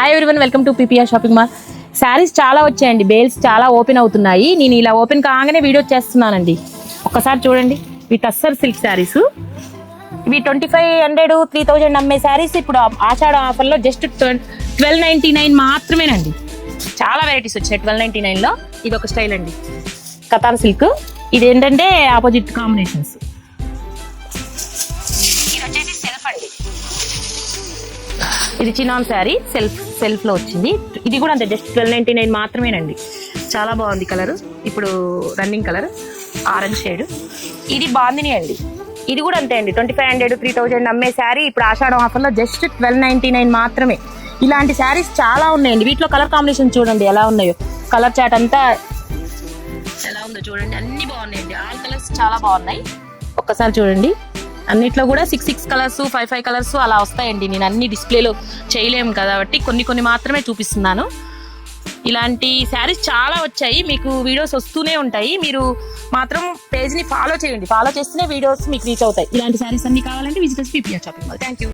Hi everyone, welcome to PPR shopping mall. Saris చాలా వచ్చాయండి, bales చాలా ఓపెన్ అవుతున్నాయి. నేను ఇలా ఓపెన్ కాగానే వీడియో చేస్తున్నానండి. ఒక్కసారి చూడండి, ఇవి టస్సర్ సిల్క్ శారీస్. ఇవి 2500 3000 అమ్మే శారీస్ ఇప్పుడు ఆషాఢ ఆఫర్లో జస్ట్ 1299 మాత్రమేనండి. చాలా వెరైటీస్ వచ్చాయి 1299లో. ఇది ఒక స్టైల్ అండి, కతాన్ సిల్క్. ఇది ఏంటంటే ఆపోజిట్ కాంబినేషన్స్. ఇది వచ్చేసి సెల్ఫ్ అండి, ఇది చినాన్ శారీ సెల్ఫ్ లో వచ్చింది. ఇది కూడా అంతే, జస్ట్ 1299 మాత్రమేనండి. చాలా బాగుంది కలర్, ఇప్పుడు రన్నింగ్ కలర్ ఆరెంజ్ షేడ్. ఇది బాందిని అండి, ఇది కూడా అంతే అండి. 2500 3000 అమ్మే శారీ ఇప్పుడు ఆషాఢం ఆఫర్లో జస్ట్ 1299 మాత్రమే. ఇలాంటి శారీస్ చాలా ఉన్నాయండి. వీటిలో కలర్ కాంబినేషన్ చూడండి ఎలా ఉన్నాయో. కలర్ చాట్ అంతా ఎలా ఉందో చూడండి, అన్ని బాగున్నాయండి. ఆల్ కలర్స్ చాలా బాగున్నాయి. ఒక్కసారి చూడండి, అన్నిట్లో కూడా 6 కలర్స్ 5 కలర్స్ అలా వస్తాయండి. నేను అన్ని డిస్ప్లేలో చేయలేము కాబట్టి కొన్ని మాత్రమే చూపిస్తున్నాను. ఇలాంటి శారీస్ చాలా వచ్చాయి, మీకు వీడియోస్ వస్తూనే ఉంటాయి. మీరు మాత్రం పేజ్ని ఫాలో చేయండి, ఫాలో చేస్తేనే వీడియోస్ మీకు రీచ్ అవుతాయి. ఇలాంటి శారీస్ అన్ని కావాలంటే visit PPR shopping mall. Thank you.